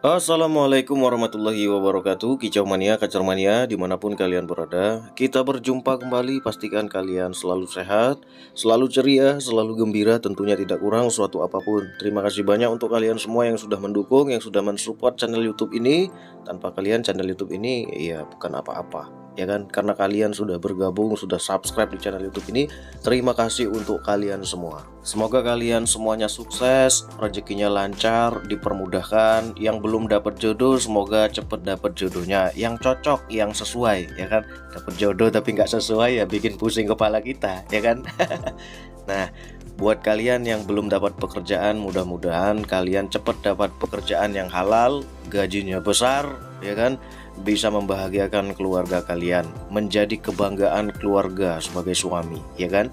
Assalamualaikum warahmatullahi wabarakatuh. Kicau mania, kacar mania, dimanapun kalian berada, kita berjumpa kembali. Pastikan kalian selalu sehat, selalu ceria, selalu gembira, tentunya tidak kurang suatu apapun. Terima kasih banyak untuk kalian semua yang sudah mendukung, yang sudah mensupport channel YouTube ini. Tanpa kalian channel YouTube ini ya bukan apa-apa, ya kan? Karena kalian sudah bergabung, sudah subscribe di channel YouTube ini. Terima kasih untuk kalian semua. Semoga kalian semuanya sukses, rezekinya lancar, dipermudahkan. Yang belum dapat jodoh, semoga cepet dapat jodohnya. Yang cocok, yang sesuai, ya kan? Dapat jodoh tapi nggak sesuai ya bikin pusing kepala kita, ya kan? Nah, buat kalian yang belum dapat pekerjaan, mudah-mudahan kalian cepet dapat pekerjaan yang halal, gajinya besar, ya kan? Bisa membahagiakan keluarga kalian, menjadi kebanggaan keluarga sebagai suami, ya kan?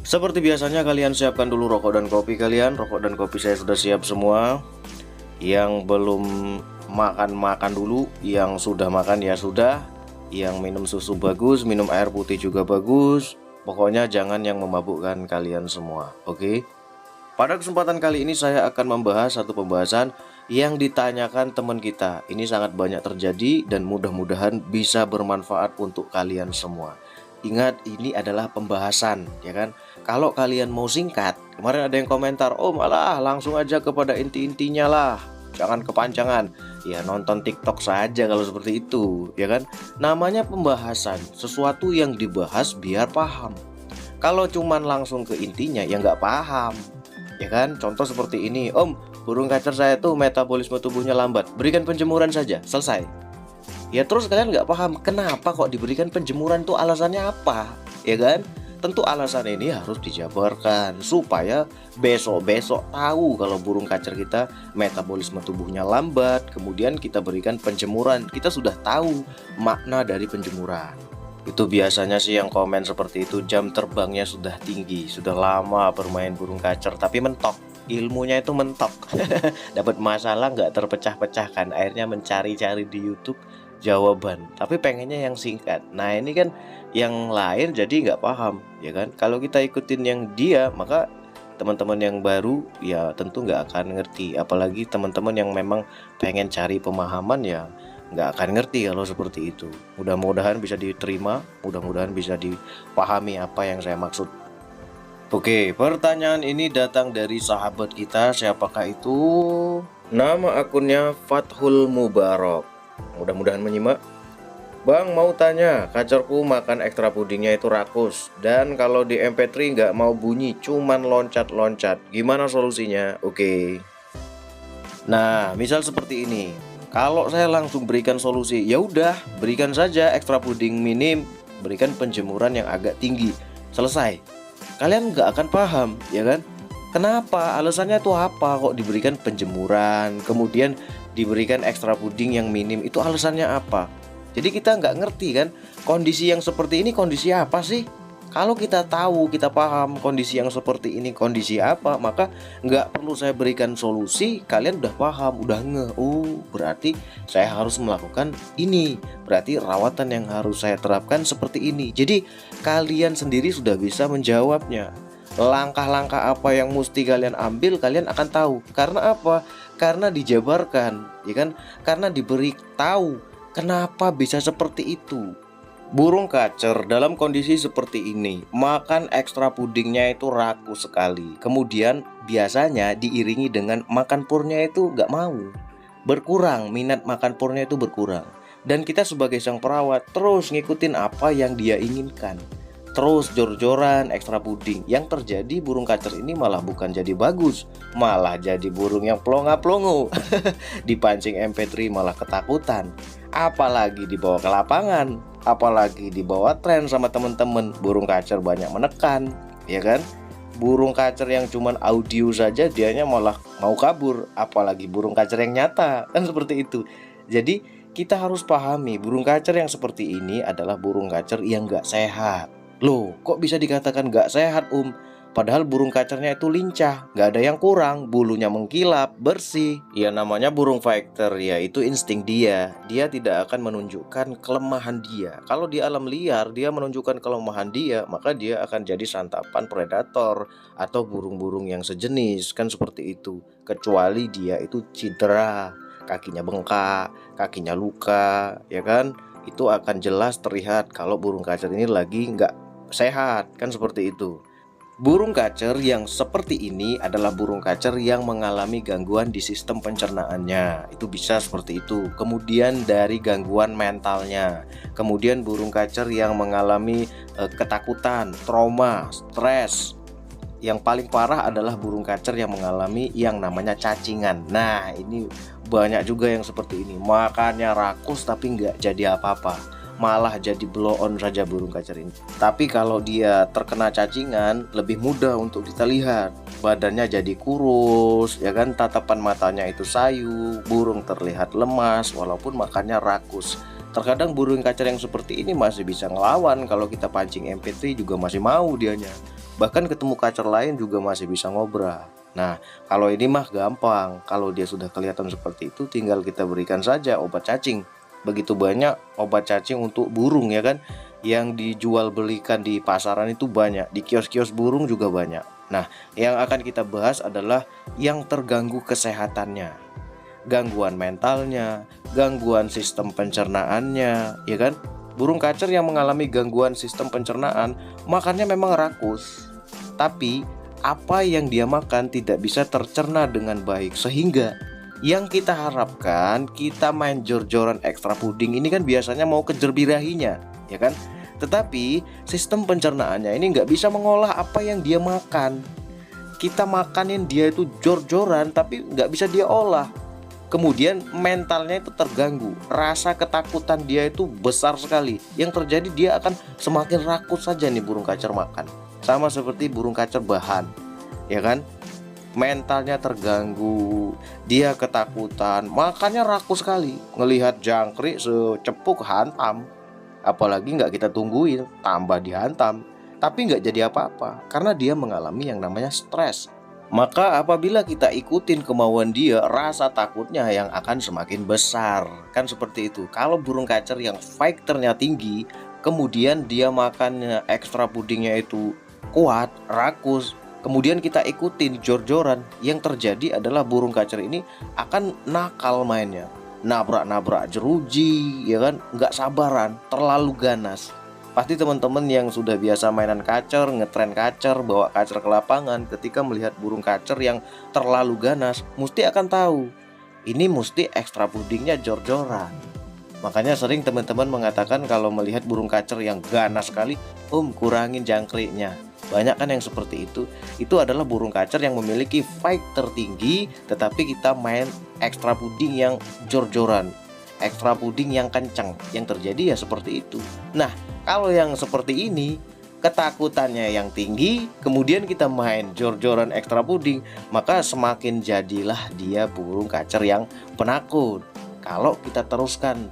Seperti biasanya kalian siapkan dulu rokok dan kopi kalian. Rokok dan kopi saya sudah siap semua. Yang belum makan dulu, yang sudah makan ya sudah. Yang minum susu bagus, minum air putih juga bagus. Pokoknya jangan yang memabukkan kalian semua, oke? Pada kesempatan kali ini saya akan membahas satu pembahasan yang ditanyakan teman kita. Ini sangat banyak terjadi dan mudah-mudahan bisa bermanfaat untuk kalian semua. Ingat, ini adalah pembahasan, ya kan? Kalau kalian mau singkat, kemarin ada yang komentar, "Oh, malah langsung aja kepada inti-intinya lah. Jangan kepanjangan." Ya, nonton TikTok saja kalau seperti itu, ya kan? Namanya pembahasan, sesuatu yang dibahas biar paham. Kalau cuman langsung ke intinya ya nggak paham, ya kan? Contoh seperti ini, "Om, burung kacer saya tuh metabolisme tubuhnya lambat. Berikan penjemuran saja, selesai." Ya terus kalian nggak paham kenapa kok diberikan penjemuran, tuh alasannya apa, ya kan? Tentu alasan ini harus dijabarkan supaya besok-besok tahu kalau burung kacer kita metabolisme tubuhnya lambat, kemudian kita berikan penjemuran, kita sudah tahu makna dari penjemuran. Itu biasanya sih yang komen seperti itu, jam terbangnya sudah tinggi, sudah lama bermain burung kacer tapi mentok. Ilmunya itu mentok. Dapat masalah nggak terpecah-pecahkan, akhirnya mencari-cari di YouTube jawaban, tapi pengennya yang singkat. Nah ini kan yang lain jadi nggak paham, ya kan? Kalau kita ikutin yang dia, maka teman-teman yang baru ya tentu nggak akan ngerti. Apalagi teman-teman yang memang pengen cari pemahaman ya nggak akan ngerti kalau seperti itu. Mudah-mudahan bisa diterima, mudah-mudahan bisa dipahami apa yang saya maksud. Oke, pertanyaan ini datang dari sahabat kita. Siapakah itu? Nama akunnya Fathul Mubarak. Mudah-mudahan menyimak. "Bang, mau tanya, kacerku makan ekstra pudingnya itu rakus, dan kalau di MP3 nggak mau bunyi, cuman loncat-loncat. Gimana solusinya?" Oke. Nah, misal seperti ini. Kalau saya langsung berikan solusi, ya udah, berikan saja ekstra puding minim, berikan penjemuran yang agak tinggi. Selesai. Kalian nggak akan paham, ya kan? Kenapa? Alasannya tuh apa kok diberikan penjemuran, kemudian diberikan ekstra puding yang minim, itu alasannya apa? Jadi kita nggak ngerti kan, kondisi yang seperti ini kondisi apa sih? Kalau kita tahu, kita paham kondisi yang seperti ini kondisi apa, maka nggak perlu saya berikan solusi, kalian udah paham, udah ngeh. Oh, berarti saya harus melakukan ini. Berarti rawatan yang harus saya terapkan seperti ini. Jadi kalian sendiri sudah bisa menjawabnya. Langkah-langkah apa yang mesti kalian ambil, kalian akan tahu. Karena apa? Karena dijabarkan, ya kan? Karena diberi tahu kenapa bisa seperti itu. Burung kacer dalam kondisi seperti ini, makan ekstra pudingnya itu rakus sekali. Kemudian biasanya diiringi dengan makan purnya itu nggak mau. Berkurang, minat makan purnya itu berkurang. Dan kita sebagai sang perawat terus ngikutin apa yang dia inginkan. Terus jor-joran ekstra puding. Yang terjadi burung kacer ini malah bukan jadi bagus, malah jadi burung yang plonga-plongo. Dipancing MP3 malah ketakutan. Apalagi dibawa ke lapangan, apalagi dibawa tren sama temen-temen, burung kacer banyak menekan, ya kan? Burung kacer yang cuman audio saja dianya malah mau kabur, apalagi burung kacer yang nyata, kan seperti itu. Jadi kita harus pahami burung kacer yang seperti ini adalah burung kacer yang gak sehat. Loh, kok bisa dikatakan gak sehat, Padahal burung kacernya itu lincah, gak ada yang kurang, bulunya mengkilap, bersih. Ya namanya burung fighter, ya itu insting dia. Dia tidak akan menunjukkan kelemahan dia. Kalau di alam liar dia menunjukkan kelemahan dia, maka dia akan jadi santapan predator atau burung-burung yang sejenis, kan seperti itu. Kecuali dia itu cedera. kakinya bengkak, kakinya luka, ya kan? Itu akan jelas terlihat kalau burung kacer ini lagi nggak sehat, kan seperti itu. Burung kacer yang seperti ini adalah burung kacer yang mengalami gangguan di sistem pencernaannya. Itu bisa seperti itu. Kemudian dari gangguan mentalnya. Kemudian burung kacer yang mengalami ketakutan, trauma, stres. Yang paling parah adalah burung kacer yang mengalami yang namanya cacingan. Nah, ini banyak juga yang seperti ini. Makannya rakus tapi nggak jadi apa-apa, malah jadi blow on saja burung kacer ini. Tapi kalau dia terkena cacingan, lebih mudah untuk kita lihat. Badannya jadi kurus, ya kan? Tatapan matanya itu sayu, burung terlihat lemas walaupun makannya rakus. Terkadang burung kacer yang seperti ini masih bisa ngelawan, kalau kita pancing MP3 juga masih mau dianya. Bahkan ketemu kacer lain juga masih bisa ngobrol. Nah, kalau ini mah gampang. Kalau dia sudah kelihatan seperti itu, tinggal kita berikan saja obat cacing. Begitu banyak obat cacing untuk burung, ya kan, yang dijual belikan di pasaran itu banyak, di kios-kios burung juga banyak. Nah, yang akan kita bahas adalah yang terganggu kesehatannya, gangguan mentalnya, gangguan sistem pencernaannya, ya kan. Burung kacer yang mengalami gangguan sistem pencernaan, makannya memang rakus, tapi apa yang dia makan tidak bisa tercerna dengan baik, sehingga yang kita harapkan, kita main jor-joran ekstra puding ini kan biasanya mau kejar birahinya, ya kan. Tetapi sistem pencernaannya ini nggak bisa mengolah apa yang dia makan. Kita makanin dia itu jor-joran tapi nggak bisa dia olah. Kemudian mentalnya itu terganggu, rasa ketakutan dia itu besar sekali. Yang terjadi dia akan semakin rakus saja nih burung kacer makan. Sama seperti burung kacer bahan, ya kan? Mentalnya terganggu, dia ketakutan, makannya rakus sekali. Ngelihat jangkrik secepuk hantam, apalagi nggak kita tungguin, tambah dihantam. Tapi nggak jadi apa-apa, karena dia mengalami yang namanya stres. Maka apabila kita ikutin kemauan dia, rasa takutnya yang akan semakin besar. Kan seperti itu. Kalau burung kacer yang fighternya tinggi, kemudian dia makannya ekstra pudingnya itu kuat, rakus, kemudian kita ikutin jor-joran, yang terjadi adalah burung kacer ini akan nakal mainnya. Nabrak-nabrak jeruji, ya kan, nggak sabaran, terlalu ganas. Pasti teman-teman yang sudah biasa mainan kacer, ngetren kacer, bawa kacer ke lapangan, ketika melihat burung kacer yang terlalu ganas, mesti akan tahu ini mesti ekstra pudingnya jor-joran. Makanya sering teman-teman mengatakan kalau melihat burung kacer yang ganas sekali, kurangin jangkriknya. Banyak kan yang seperti itu. Itu adalah burung kacer yang memiliki fight tertinggi, tetapi kita main ekstra puding yang jor-joran, ekstra puding yang kencang. Yang terjadi ya seperti itu. Nah, kalau yang seperti ini, ketakutannya yang tinggi, kemudian kita main jor-joran ekstra puding, maka semakin jadilah dia burung kacer yang penakut. Kalau kita teruskan,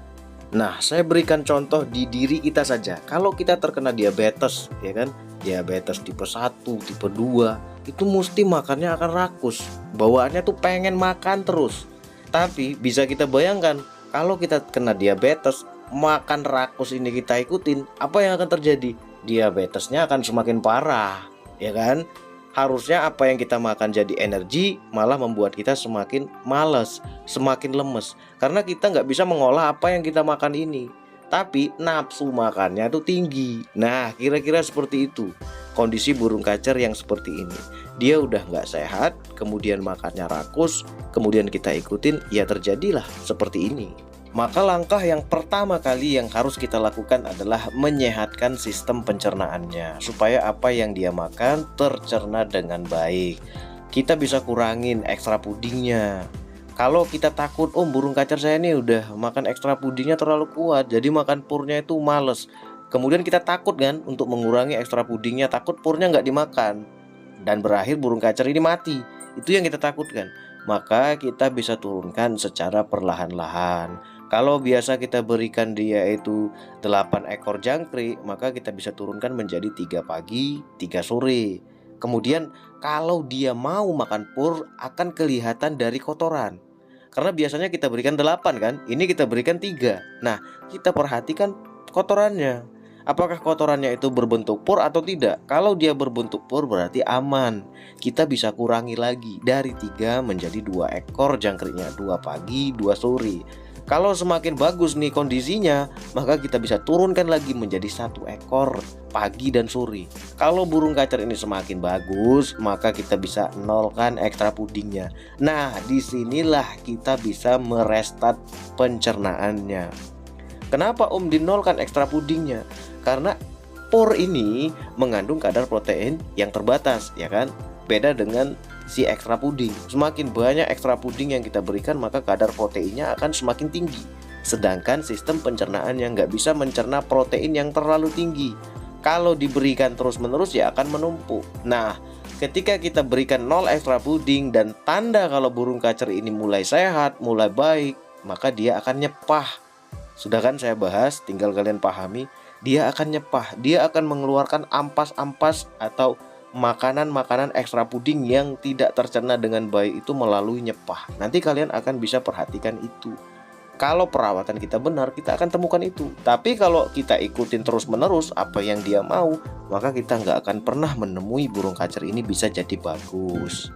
nah, saya berikan contoh di diri kita saja. Kalau kita terkena diabetes, ya kan, diabetes tipe 1, tipe 2, itu mesti makannya akan rakus. Bawaannya tuh pengen makan terus. Tapi bisa kita bayangkan, kalau kita kena diabetes, makan rakus ini kita ikutin, apa yang akan terjadi? Diabetesnya akan semakin parah, ya kan? Harusnya apa yang kita makan jadi energi, malah membuat kita semakin malas, semakin lemes, karena kita nggak bisa mengolah apa yang kita makan ini. Tapi nafsu makannya itu tinggi. Nah, kira-kira seperti itu kondisi burung kacer yang seperti ini. Dia udah nggak sehat, kemudian makannya rakus, kemudian kita ikutin, ya terjadilah seperti ini. Maka langkah yang pertama kali yang harus kita lakukan adalah menyehatkan sistem pencernaannya, supaya apa yang dia makan tercerna dengan baik. Kita bisa kurangin ekstra pudingnya. Kalau kita takut, burung kacer saya ini udah makan ekstra pudingnya terlalu kuat, jadi makan purnya itu males. Kemudian kita takut kan untuk mengurangi ekstra pudingnya, takut purnya nggak dimakan, dan berakhir burung kacer ini mati. Itu yang kita takutkan. Maka kita bisa turunkan secara perlahan-lahan. Kalau biasa kita berikan dia itu 8 ekor jangkrik, maka kita bisa turunkan menjadi 3 pagi, 3 sore. Kemudian kalau dia mau makan pur, akan kelihatan dari kotoran. Karena biasanya kita berikan 8 kan, ini kita berikan 3. Nah, kita perhatikan kotorannya. Apakah kotorannya itu berbentuk pur atau tidak? Kalau dia berbentuk pur berarti aman. Kita bisa kurangi lagi dari 3 menjadi 2 ekor jangkriknya, 2 pagi, 2 sore. Kalau semakin bagus nih kondisinya, maka kita bisa turunkan lagi menjadi 1 ekor pagi dan sore. Kalau burung kacer ini semakin bagus, maka kita bisa nolkan ekstra pudingnya. Nah, disinilah kita bisa merestart pencernaannya. Kenapa dinolkan ekstra pudingnya? Karena por ini mengandung kadar protein yang terbatas, ya kan? Beda dengan si ekstra puding. Semakin banyak ekstra puding yang kita berikan, maka kadar proteinnya akan semakin tinggi. Sedangkan sistem pencernaan yang nggak bisa mencerna protein yang terlalu tinggi, kalau diberikan terus-menerus ya akan menumpuk. Nah, ketika kita berikan 0 ekstra puding dan tanda kalau burung kacer ini mulai sehat, mulai baik, maka dia akan nyepah. Sudah kan saya bahas, tinggal kalian pahami. Dia akan nyepah, dia akan mengeluarkan ampas-ampas atau makanan-makanan ekstra puding yang tidak tercerna dengan baik itu melalui nyepah. Nanti kalian akan bisa perhatikan itu. Kalau perawatan kita benar, kita akan temukan itu. Tapi kalau kita ikutin terus-menerus apa yang dia mau, maka kita nggak akan pernah menemui burung kacer ini bisa jadi bagus.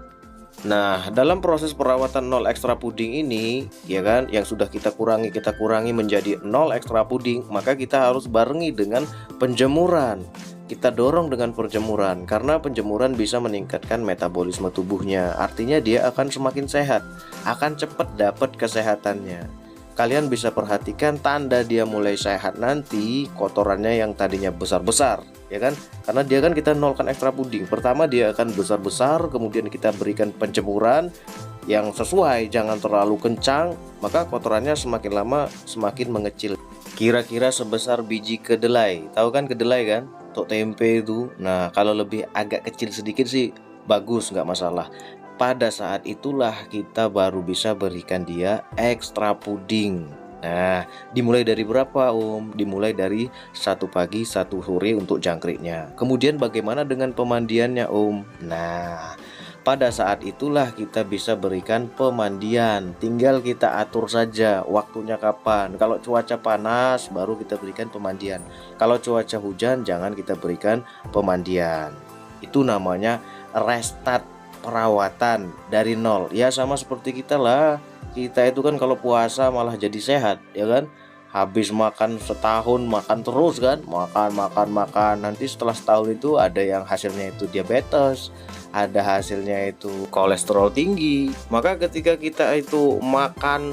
Nah, dalam proses perawatan 0 ekstra puding ini, ya kan, yang sudah kita kurangi menjadi 0 ekstra puding, maka kita harus barengi dengan penjemuran. Kita dorong dengan penjemuran, karena penjemuran bisa meningkatkan metabolisme tubuhnya. Artinya dia akan semakin sehat, akan cepat dapat kesehatannya. Kalian bisa perhatikan tanda dia mulai sehat nanti, kotorannya yang tadinya besar-besar, ya kan? Karena dia kan kita nolkan ekstra puding. Pertama dia akan besar-besar, kemudian kita berikan penjemuran yang sesuai, jangan terlalu kencang, maka kotorannya semakin lama semakin mengecil. Kira-kira sebesar biji kedelai. Tahu kan kedelai kan? Untuk tempe itu. Nah, kalau lebih agak kecil sedikit sih bagus, nggak masalah. Pada saat itulah kita baru bisa berikan dia ekstra puding. Nah, dimulai dari berapa Dimulai dari 1 pagi 1 sore untuk jangkriknya. Kemudian bagaimana dengan pemandiannya Nah, pada saat itulah kita bisa berikan pemandian. Tinggal kita atur saja waktunya kapan. Kalau cuaca panas baru kita berikan pemandian. Kalau cuaca hujan jangan kita berikan pemandian. Itu namanya restart perawatan dari 0. Ya sama seperti kita lah. Kita itu kan kalau puasa malah jadi sehat, ya kan? Habis makan setahun makan terus kan, makan. Nanti setelah setahun itu ada yang hasilnya itu diabetes, ada hasilnya itu kolesterol tinggi. Maka ketika kita itu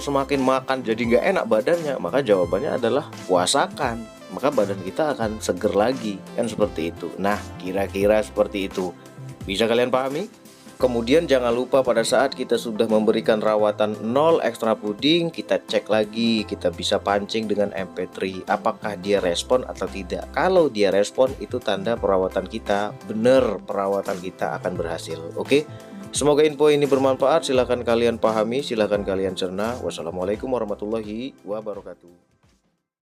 semakin makan jadi nggak enak badannya, maka jawabannya adalah puasakan. Maka badan kita akan seger lagi, kan seperti itu. Nah, kira-kira seperti itu. Bisa kalian pahami? Kemudian jangan lupa pada saat kita sudah memberikan rawatan 0 ekstra puding, kita cek lagi, kita bisa pancing dengan MP3 apakah dia respon atau tidak. Kalau dia respon itu tanda perawatan kita benar, perawatan kita akan berhasil. Oke? Semoga info ini bermanfaat, silahkan kalian pahami, silahkan kalian cerna. Wassalamualaikum warahmatullahi wabarakatuh.